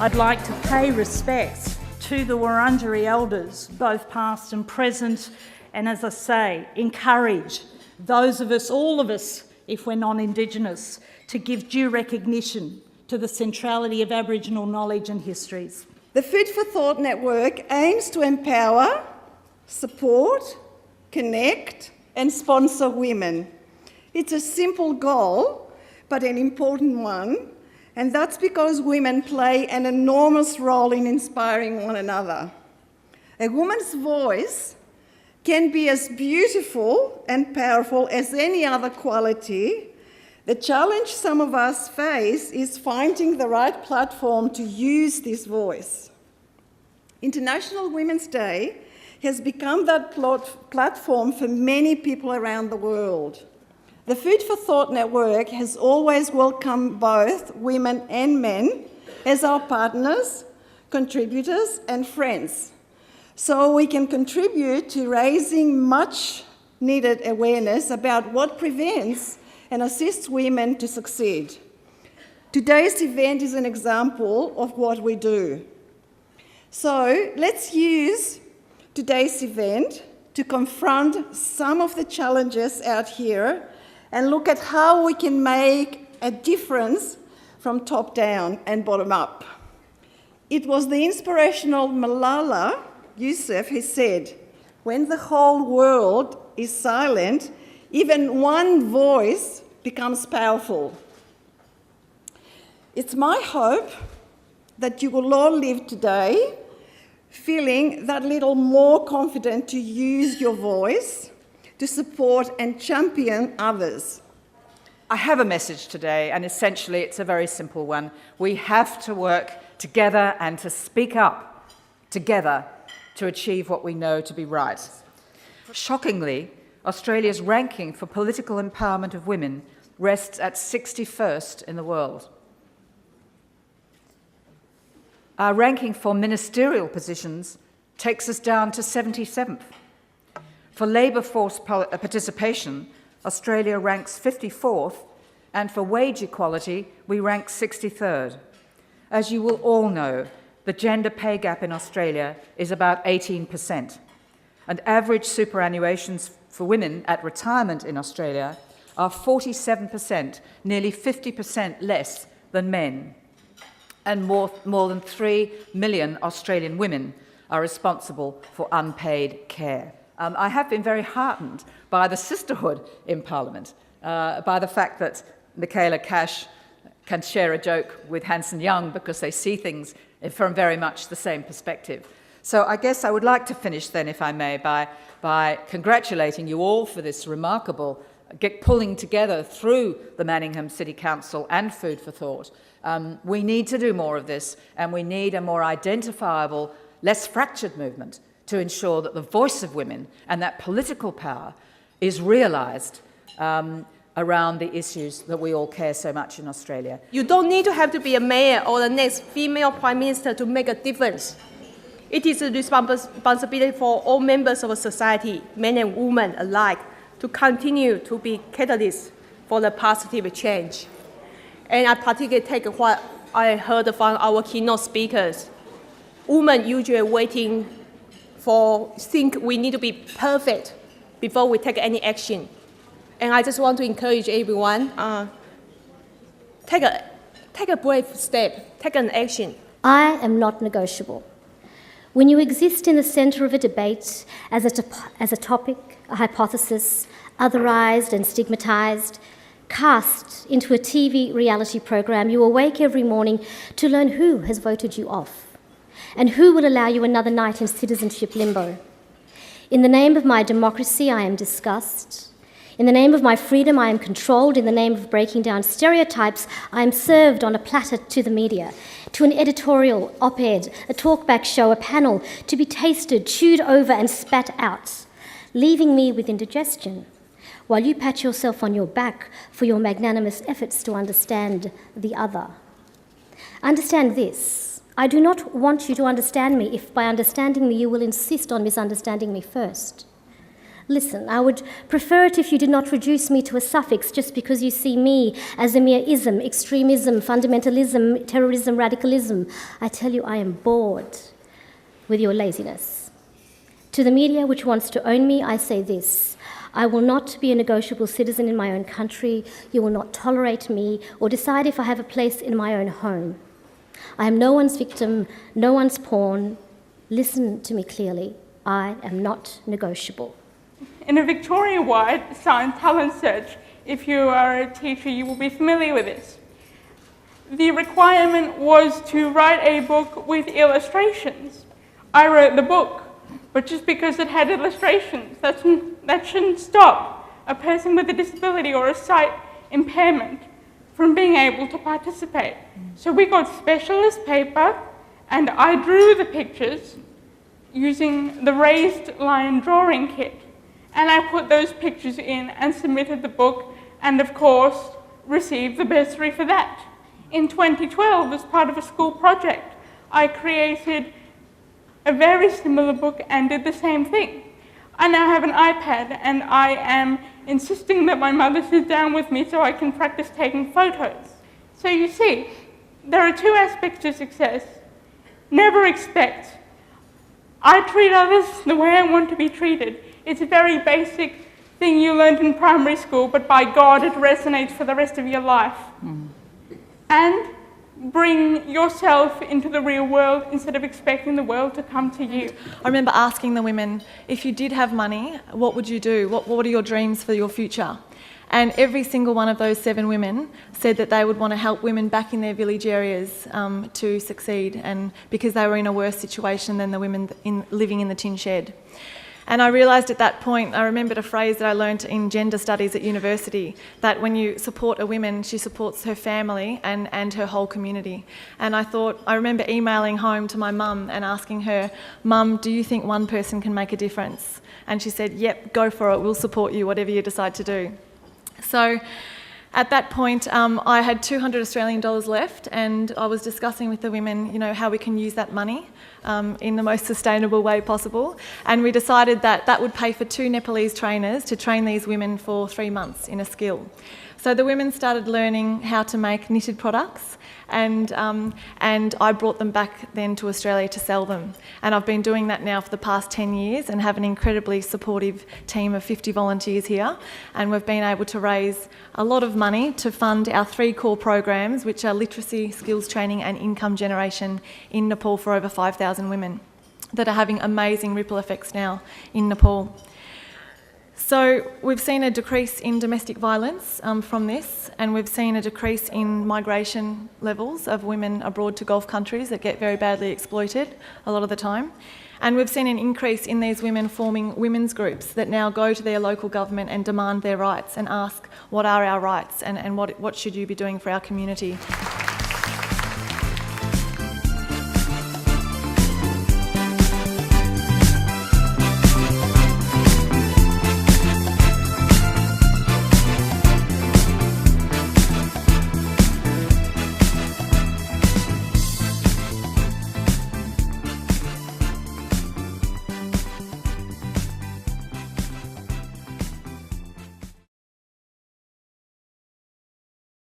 I'd like to pay respects to the Wurundjeri elders, both past and present, and as I say, encourage those of us, all of us, if we're non-Indigenous, to give due recognition to the centrality of Aboriginal knowledge and histories. The Food for Thought Network aims to empower, support, connect and sponsor women. It's a simple goal, but an important one, and that's because women play an enormous role in inspiring one another. A woman's voice can be as beautiful and powerful as any other quality. The challenge some of us face is finding the right platform to use this voice. International Women's Day has become that platform for many people around the world. The Food for Thought Network has always welcomed both women and men as our partners, contributors and friends, so we can contribute to raising much needed awareness about what prevents and assists women to succeed. Today's event is an example of what we do. So let's use today's event to confront some of the challenges out here and look at how we can make a difference from top down and bottom up. It was the inspirational Malala Yousafzai who said, "When the whole world is silent, even one voice becomes powerful." It's my hope that you will all live today feeling that little more confident to use your voice to support and champion others. I have a message today, and essentially it's a very simple one. We have to work together and to speak up together to achieve what we know to be right. Shockingly, Australia's ranking for political empowerment of women rests at 61st in the world. Our ranking for ministerial positions takes us down to 77th. For labour force participation, Australia ranks 54th, and for wage equality, we rank 63rd. As you will all know, the gender pay gap in Australia is about 18%, and average superannuations for women at retirement in Australia are 47%, nearly 50% less than men. And more than 3 million Australian women are responsible for unpaid care. I have been very heartened by the sisterhood in Parliament, by the fact that Michaela Cash can share a joke with Hanson Young because they see things from very much the same perspective. So I guess I would like to finish then, if I may, by congratulating you all for this remarkable pulling together through the Manningham City Council and Food for Thought. We need to do more of this, and we need a more identifiable, less fractured movement to ensure that the voice of women and that political power is realised around the issues that we all care so much in Australia. You don't need to have to be a mayor or the next female prime minister to make a difference. It is a responsibility for all members of society, men and women alike, to continue to be catalysts for the positive change. And I particularly take what I heard from our keynote speakers. Women usually think we need to be perfect before we take any action. And I just want to encourage everyone, take a brave step, take an action. I am not negotiable. When you exist in the centre of a debate as a topic, a hypothesis, otherised and stigmatised, cast into a TV reality program, you awake every morning to learn who has voted you off and who will allow you another night in citizenship limbo. In the name of my democracy, I am discussed. In the name of my freedom, I am controlled. In the name of breaking down stereotypes, I am served on a platter to the media, to an editorial, op-ed, a talkback show, a panel, to be tasted, chewed over and spat out, leaving me with indigestion, while you pat yourself on your back for your magnanimous efforts to understand the other. Understand this. I do not want you to understand me if by understanding me you will insist on misunderstanding me first. Listen, I would prefer it if you did not reduce me to a suffix just because you see me as a mere ism, extremism, fundamentalism, terrorism, radicalism. I tell you, I am bored with your laziness. To the media which wants to own me, I say this. I will not be a negotiable citizen in my own country. You will not tolerate me or decide if I have a place in my own home. I am no one's victim, no one's pawn. Listen to me clearly. I am not negotiable. In a Victoria-wide science talent search, if you are a teacher, you will be familiar with this. The requirement was to write a book with illustrations. I wrote the book, but just because it had illustrations, that shouldn't stop a person with a disability or a sight impairment from being able to participate. So we got specialist paper, and I drew the pictures using the raised line drawing kit. And I put those pictures in and submitted the book, and of course, received the bursary for that. In 2012, as part of a school project, I created a very similar book and did the same thing. I now have an iPad, and I am insisting that my mother sit down with me so I can practice taking photos. So you see, there are two aspects to success. Never expect. I treat others the way I want to be treated. It's a very basic thing you learned in primary school, but by God, it resonates for the rest of your life. And bring yourself into the real world instead of expecting the world to come to you. I remember asking the women, if you did have money, what would you do? What are your dreams for your future? And every single one of those 7 women said that they would want to help women back in their village areas to succeed, and because they were in a worse situation than the women living in the tin shed. And I realised at that point, I remembered a phrase that I learned in gender studies at university, that when you support a woman, she supports her family and her whole community. And I remember emailing home to my mum and asking her, Mum, do you think one person can make a difference? And she said, yep, go for it, we'll support you, whatever you decide to do. So at that point, I had $200 Australian left, and I was discussing with the women, how we can use that money in the most sustainable way possible. And we decided that that would pay for 2 Nepalese trainers to train these women for 3 months in a skill. So the women started learning how to make knitted products, and I brought them back then to Australia to sell them. And I've been doing that now for the past 10 years and have an incredibly supportive team of 50 volunteers here. And we've been able to raise a lot of money to fund our 3 core programs, which are literacy, skills training and income generation in Nepal for over 5,000 women that are having amazing ripple effects now in Nepal. So we've seen a decrease in domestic violence from this, and we've seen a decrease in migration levels of women abroad to Gulf countries that get very badly exploited a lot of the time. And we've seen an increase in these women forming women's groups that now go to their local government and demand their rights and ask, what are our rights and what should you be doing for our community?